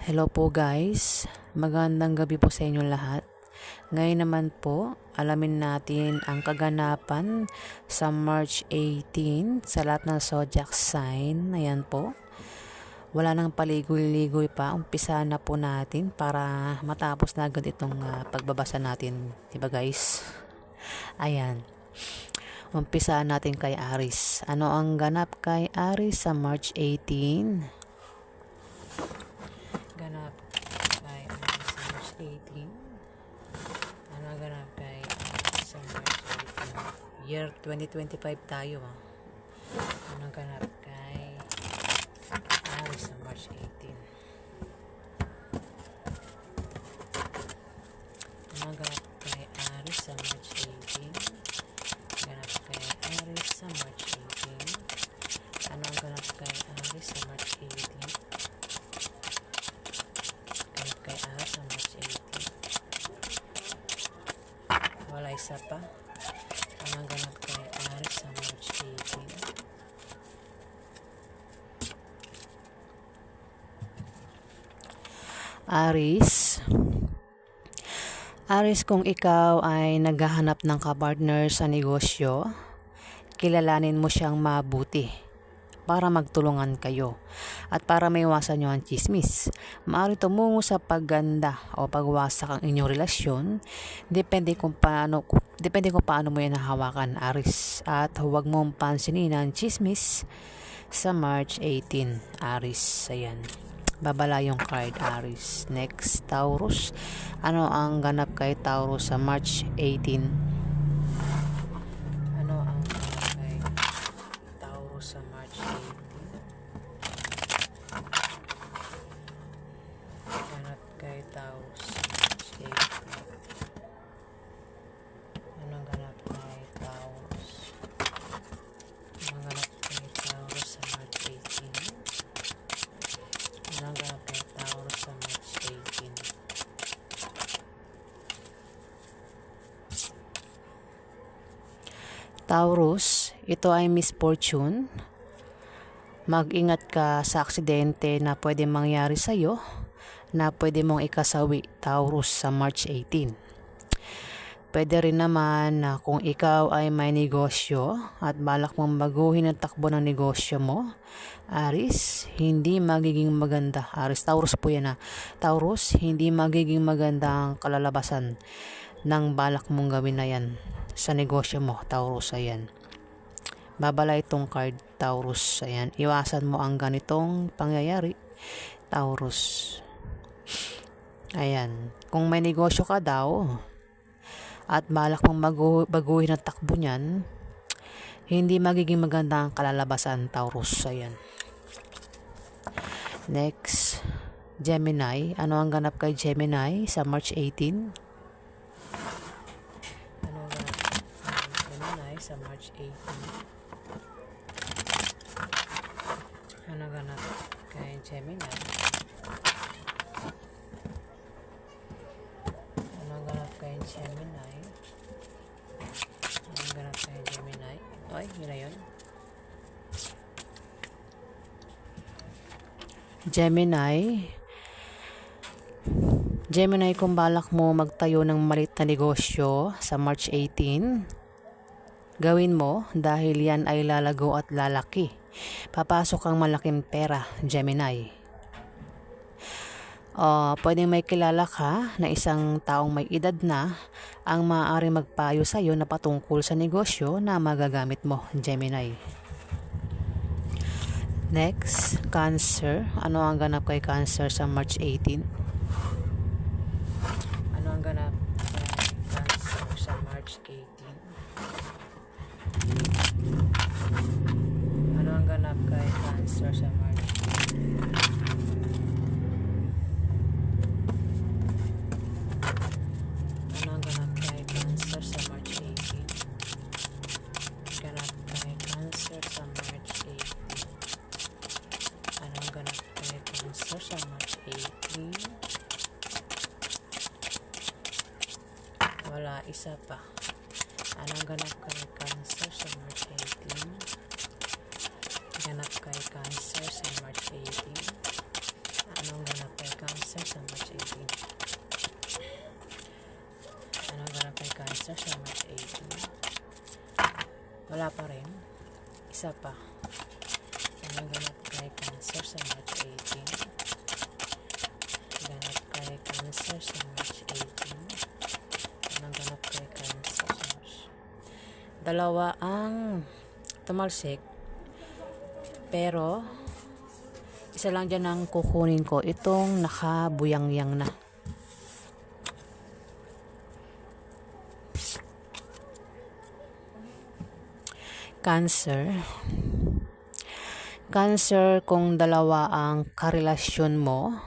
Hello po guys, magandang gabi po sa inyo lahat. Ngayon naman po, alamin natin ang kaganapan sa March 18 sa lahat ng zodiac sign. Ayan po, wala nang paligoy-ligoy pa, umpisa na po natin para matapos na agad itong pagbabasa natin, diba guys? Ayan, umpisa natin kay Aries. Ano ang ganap kay Aries sa March 18? Ganap kay Aries sa March 18. Ano ganap kay Aries sa March 18? Year 2025 tayo Ano ganap kay Aries sa March 18? Ano ganap kay Aries sa March 18? Ganap kay Aries sa March 18. Ano ganap kay Aries sa March 18? Kay Aries sa March 18. Wala isa pa. Ano ganap kay Aries sa March 18? Aries, kung ikaw ay naghahanap ng kapartner sa negosyo, kilalanin mo siyang mabuti para magtulungan kayo at para maiwasan nyo ang chismis. Maaari tumungo sa pagganda o pagwasak ang inyong relasyon, depende kung paano mo yan hahawakan, Aries. At huwag mong pansinin ang chismis sa March 18, Aries. Ayan, babala yung card, Aries. Next, Taurus. Ano ang ganap kay Taurus sa March 18? Ano ang ganap kay Taurus sa March 18? Ganap kay Taurus sa March 18. Ano ganap kay Taurus? Ano ganap kay Taurus sa March 18? Ano ganap kay Taurus sa March 18? Taurus, ito ay misfortune. Mag-ingat ka sa aksidente na pwede mangyari sa iyo, na pwede mong ikasawi, Taurus, sa March 18. Pwede rin naman na kung ikaw ay may negosyo at balak mong baguhin ang takbo ng negosyo mo, Aries, hindi magiging maganda. Aries, Taurus po yan Taurus, hindi magiging maganda ang kalalabasan ng balak mong gawin na yan sa negosyo mo, Taurus. Ayan, babala itong card, Taurus. Ayan, iwasan mo ang ganitong pangyayari, Taurus. Ayan, kung may negosyo ka daw at balak mong baguhin ang takbo niyan, hindi magiging maganda ang kalalabasan, Taurus. Ayan. Next, Gemini. Ano ang ganap kay Gemini sa March 18? Ano ang ganap kay Gemini sa March 18? Ano ang ganap kay Gemini? Ano ang ganap kay Gemini? Ano ang ganap kay Gemini? Ay, yun na yun. Gemini, kung balak mo magtayo ng maliit na negosyo sa March 18, gawin mo dahil yan ay lalago at lalaki. Papasok ang malaking pera, Gemini. Pwedeng may kilala ka na isang taong may edad na ang maaari magpayo sa iyo na patungkol sa negosyo na magagamit mo, Gemini. Next, Cancer. Ano ang ganap kay Cancer sa March 18? Ano ang ganap kay Cancer sa March 18? Ano ang ganap kay Cancer sa March 18? Ano ang ganap kay Cancer sa March 18? Ganap kay Cancer sa March 18. Ano ang ganap kay Cancer sa March 18? Wala, isa pa. Ano ang ganap kay Cancer sa March 18? Ganap kay Cancer sa March 18. Anong ganap kay Cancer sa March 18. Wala pa rin. Isa pa. Anong ganap kay Cancer sa March 18? Ganap kay Cancer sa March 18. Anong ganap kay Cancer sa March? Dalawa ang tumalsik. Pero, isa lang dyan ang kukunin ko. Itong nakabuyangyang na. Cancer. Cancer, kung dalawa ang karelasyon mo,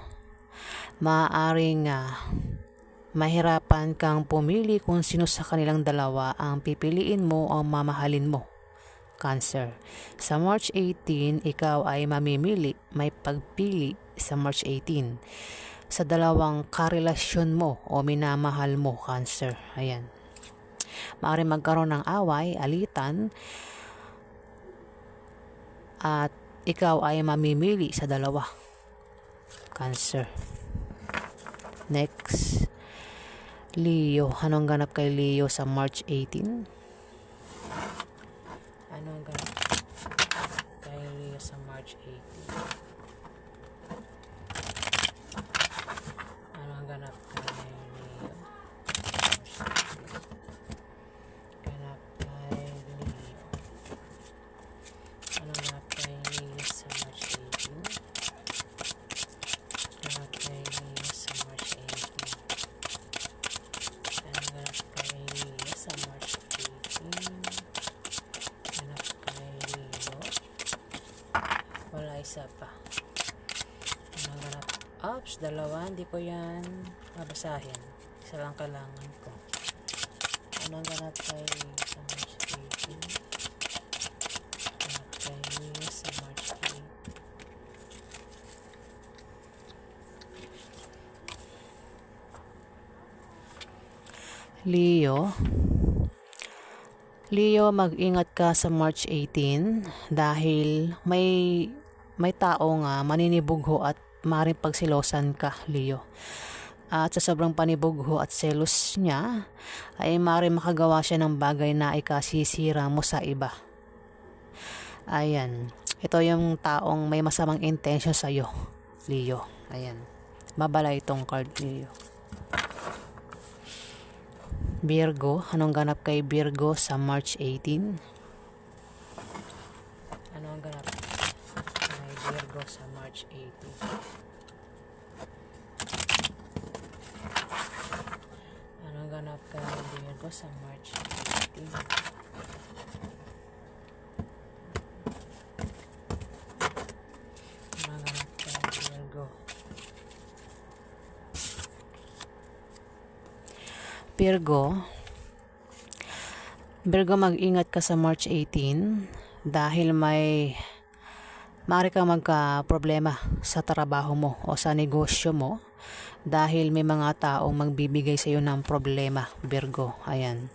maaaring mahirapan kang pumili kung sino sa kanilang dalawa ang pipiliin mo o mamahalin mo. Cancer. Sa March 18, ikaw ay mamimili, may pagpili sa March 18 sa dalawang karelasyon mo o minamahal mo, Cancer. Ayan. Maaaring magkaroon ng away, alitan, at ikaw ay mamimili sa dalawa, Cancer. Next, Leo. Anong ganap kay Leo sa March 18? Anong ganap kay Leo sa March 18? Anong ganap kay Leo? Ganap kay Leo. Anong ganap kay Leo sa March 18? Ganap kay Leo sa March 18. Anong ganap kay Leo sa March 18? Ganap kay Leo. Wala, isa pa. Anong ganap? Oops, dalawa. Hindi ko yan mabasahin. Isa lang kailangan ko. Anong ganap kay Leo sa March 18? Ganap kay Leo sa March 18. Leo, mag-ingat ka sa March 18 dahil may taong maninibugho at maaaring pagsilosan ka, Leo. At sa sobrang panibugho at selos niya, ay maaaring makagawa siya ng bagay na ikasisira mo sa iba. Ayan. Ito yung taong may masamang intention sa'yo, Leo. Ayan. Mabala itong card, Leo. Virgo. Anong ganap kay Virgo sa March 18? Anong ganap kay Virgo sa March 18? Anong ganap kay Virgo sa March 18? Anong ganap kay Virgo? Virgo, mag-ingat ka sa March 18 dahil maaari kang magka-problema sa trabaho mo o sa negosyo mo dahil may mga taong magbibigay sa iyo ng problema, Virgo. Ayan.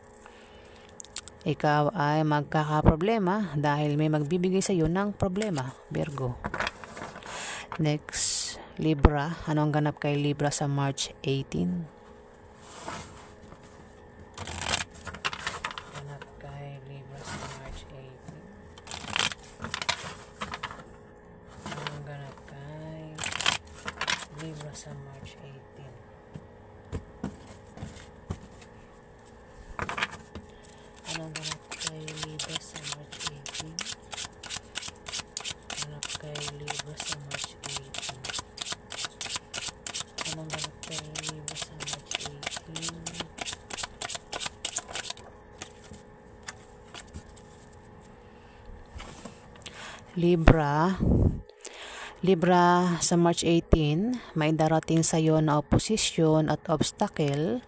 Ikaw ay magkaka-problema dahil may magbibigay sa iyo ng problema, Virgo. Next, Libra. Anong ganap kay Libra sa March 18? Libra sa March 18. Anong ganap kay Libra sa March 18? Ganap kay Libra sa March 18. Anong ganap kay Libra sa March 18? Libra, sa March 18, may darating sa iyo na oposisyon at obstacle,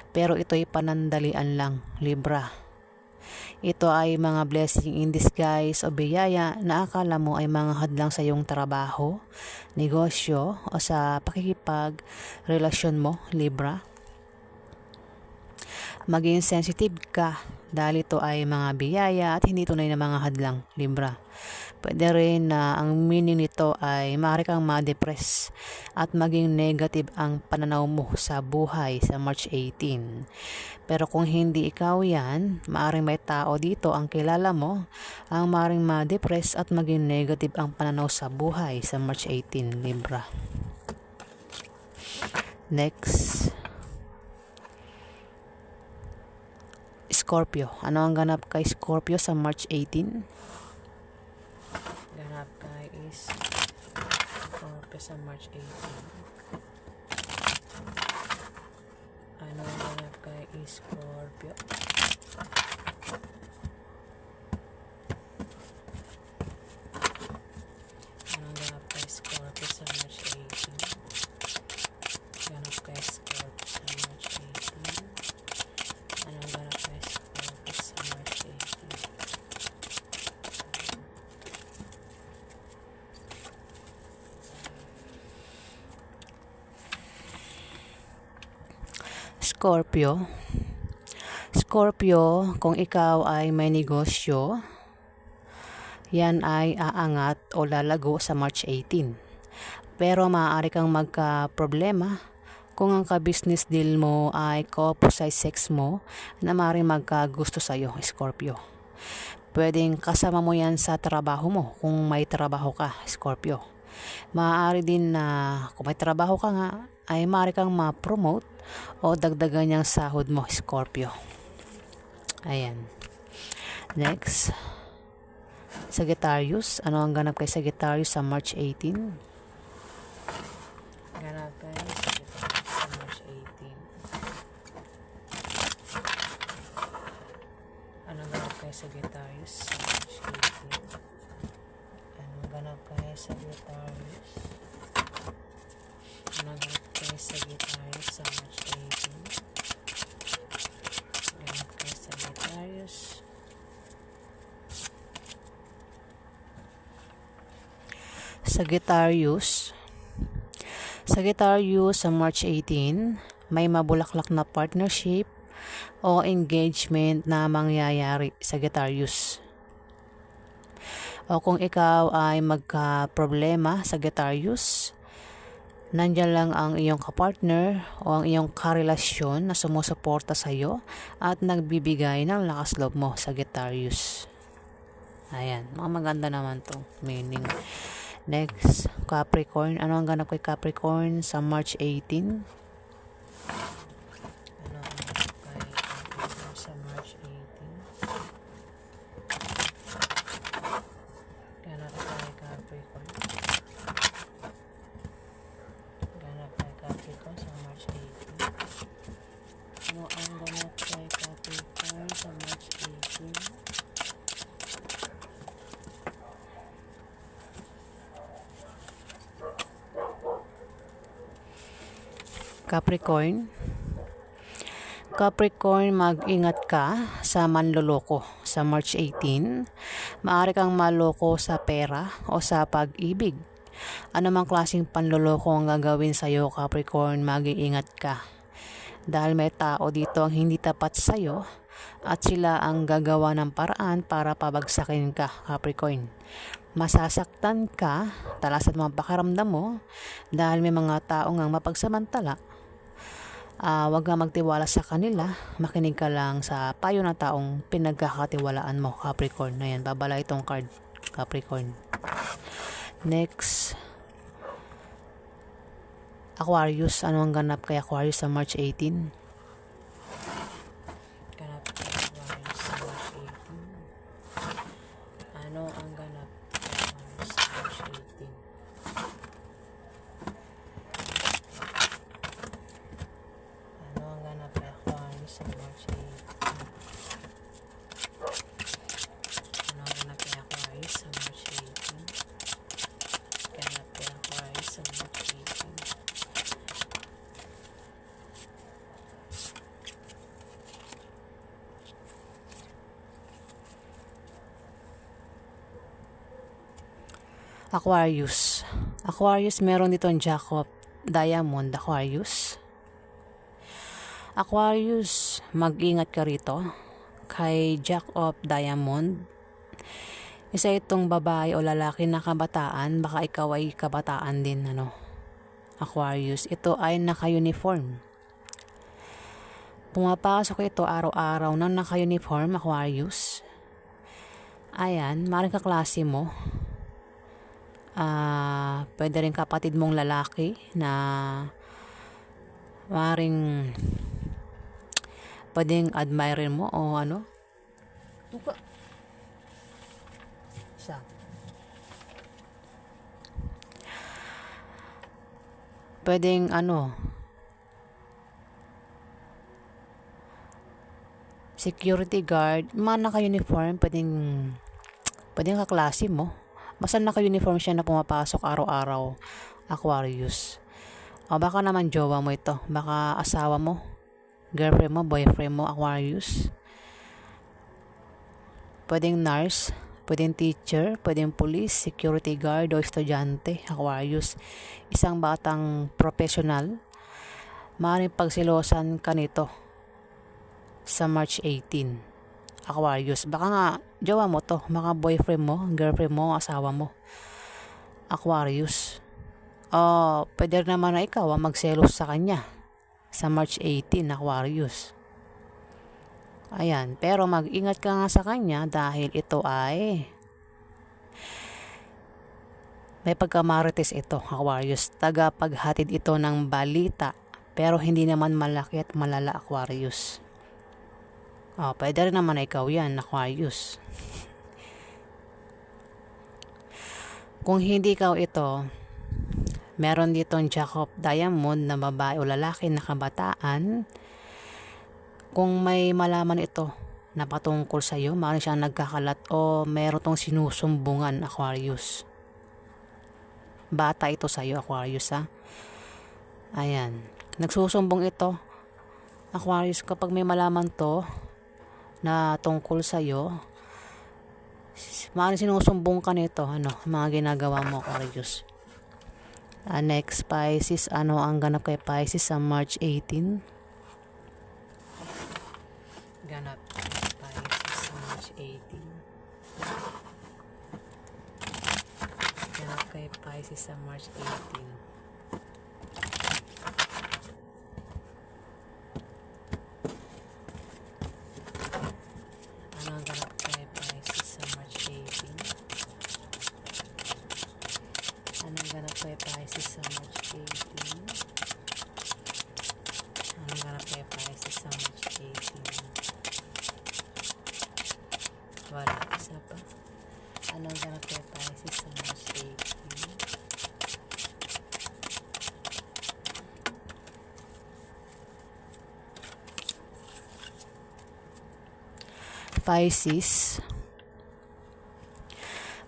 pero ito'y panandalian lang, Libra. Ito ay mga blessing in disguise o biyaya na akala mo ay mga hadlang sa iyong trabaho, negosyo o sa pakikipag-relasyon mo, Libra. Maging sensitive ka dahil ito ay mga biyaya at hindi tunay na mga hadlang, Libra. Pwede rin na ang meaning nito ay maaari kang ma-depress at maging negative ang pananaw mo sa buhay sa March 18. Pero kung hindi ikaw yan, maaaring may tao dito ang kilala mo ang maaaring ma-depress at maging negative ang pananaw sa buhay sa March 18, Libra. Next, Scorpio. Ano ang ganap kay Scorpio sa March 18? Ganap kay Scorpio sa March 18. Ano ang ganap kay Scorpio? Ano ang ganap kay Scorpio sa March 18? Ganap kay Scorpio sa March 18. Ano ang ganap kay Scorpio sa March 18? Scorpio, kung ikaw ay may negosyo, yan ay aangat o lalago sa March 18. Pero maaari kang magka-problema kung ang ka-business deal mo ay ka-opposite sex mo na maaaring magkagusto sa'yo, Scorpio. Pwedeng kasama mo yan sa trabaho mo kung may trabaho ka, Scorpio. Maaari din na kung may trabaho ka nga ay maaari kang ma-promote o dagdagan niyang sahod mo, Scorpio. Ayan. Next, Sagittarius. Ano ang ganap kay Sagittarius sa March 18? Ganap kay Sagittarius sa March 18. Ano ang ganap kay Sagittarius sa March 18? Ano ang ganap kay Sagittarius? Ano ang ganap kay Sagittarius sa March 18? Ganap kay Sagittarius. Sagittarius sa March 18, may mabulaklak na partnership o engagement na mangyayari, Sagittarius. O kung ikaw ay magka-problema, Sagittarius, nandyan lang ang iyong kapartner o ang iyong karelasyon na sumusuporta sa iyo at nagbibigay ng lakas loob mo, Sagittarius. Ayan, maganda naman to meaning. Next, Capricorn. Ano ang ganap kay Capricorn sa March 18? Ano ang ganap kay Capricorn sa March 18? Ganap kay Capricorn. Ganap kay Capricorn sa March 18. Ano ang ganap kay Capricorn sa March 18? Capricorn, mag-ingat ka sa manloloko sa March 18. Maaari kang maloko sa pera o sa pag-ibig. Ano mang klaseng panloloko ang gagawin sa iyo, Capricorn, mag-iingat ka. Dahil may tao dito ang hindi tapat sa iyo at sila ang gagawa ng paraan para pabagsakin ka, Capricorn. Masasaktan ka, talas at mga pakiramdam mo dahil may mga taong ang mapagsamantala. Huwag ka magtiwala sa kanila, makinig ka lang sa payo ng taong pinagkakatiwalaan mo, Capricorn. Ayan, babala itong card, Capricorn. Next, Aquarius. Ano ang ganap kay Aquarius sa March 18? Ganap kay Aquarius sa March 18. Ano ang ganap kay Aquarius sa March 18? Sa March 18. Ano ang ganap kay Aquarius sa March 18? Ganap kay Aquarius sa March 18. Aquarius, meron ditong Jack of Diamond, Aquarius, mag-ingat ka rito kay Jack of Diamond. Isa itong babae o lalaki na kabataan, baka ikaw ay kabataan din, Aquarius. Ito ay naka-uniform. Pumapasok ito araw-araw ng naka-uniform, Aquarius. Ayan, maaaring kaklase mo. Pwede rin kapatid mong lalaki na maaaring pwedeng admirer mo o Tuka. Isa. Pwedeng security guard, mga naka-uniform, pwedeng kaklase mo. Basta naka-uniform siya na pumapasok araw-araw, Aquarius. O baka naman jowa mo ito, baka asawa mo, girlfriend mo, boyfriend mo, Aquarius. Pwedeng nurse, pwedeng teacher, pwedeng police, security guard o estudyante, Aquarius. Isang batang professional, maaaring pagsilosan ka nito sa March 18, Aquarius. Baka nga jowa mo to, baka boyfriend mo, girlfriend mo, asawa mo, Aquarius. Pwede naman na ikaw ang magselos sa kanya sa March 18, Aquarius. Ayan, pero mag-ingat ka nga sa kanya dahil ito ay may pagkamarites ito, Aquarius. Tagapaghatid ito ng balita, pero hindi naman malaki at malala, Aquarius. Pwede rin naman na ikaw yan, Aquarius. Kung hindi ikaw ito, meron ditong Jack of Diamond na babae o lalaki na kabataan. Kung may malaman ito na patungkol sa iyo, maaaring siyang nagkakalat o meron tong sinusumbungan, Aquarius. Bata ito sa iyo, Aquarius, Ayan. Nagsusumbong ito, Aquarius, kapag may malaman to na tungkol sa iyo, maaaring sinusumbong ka nito, mga ginagawa mo, Aquarius. Next, Pisces. Ano ang ganap kay Pisces sa March 18? Ganap kay Pisces sa March 18. Ganap kay Pisces sa March 18. Ano ang ganap kay Pisces sa March 18? Anong ganap kay Pisces sa March 18? Anong ganap kay Pisces sa March 18? Wala, isa pa. Anong ganap kay Pisces sa March 18?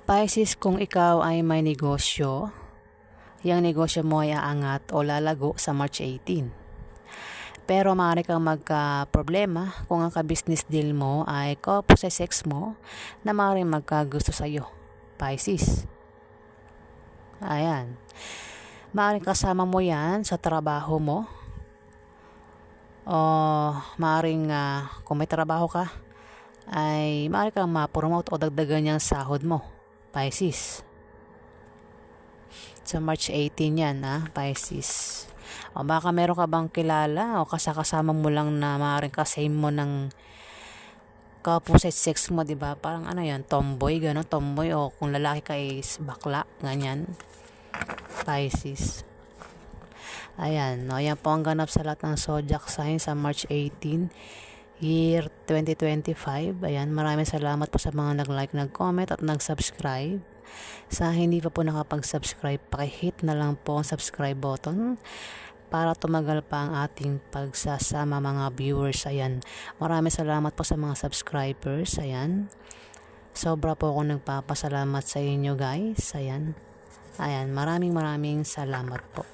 Pisces, kung ikaw ay may negosyo, yung negosyo mo ay aangat o lalago sa March 18. Pero maaari kang magka-problema kung ang ka-business deal mo ay couple sa sex mo na maaari magkagusto sa iyo, Pisces. Ayan. Maaaring kasama mo yan sa trabaho mo. O maaaring kung may trabaho ka, ay maaari kang ma-promote o dagdagan niyang sahod mo, Pisces. Sa March 18 yan, Pisces. O baka meron ka bang kilala o kasama mo lang na maaaring kasame mo ng opposite sex mo, diba? Parang tomboy, gano'n, tomboy, o kung lalaki ka is bakla, ganyan, Pisces. Ayan, ayan po ang ganap sa lahat ng zodiac sign sa March 18, year 2025. Ayan, maraming salamat po sa mga nag-like, nag-comment at nag-subscribe. Sa hindi pa po nakapag-subscribe, pakihit na lang po ang subscribe button para tumagal pa ang ating pagsasama, mga viewers. Ayan, maraming salamat po sa mga subscribers. Ayan, sobra po ako nagpapasalamat sa inyo, guys. Ayan, maraming salamat po.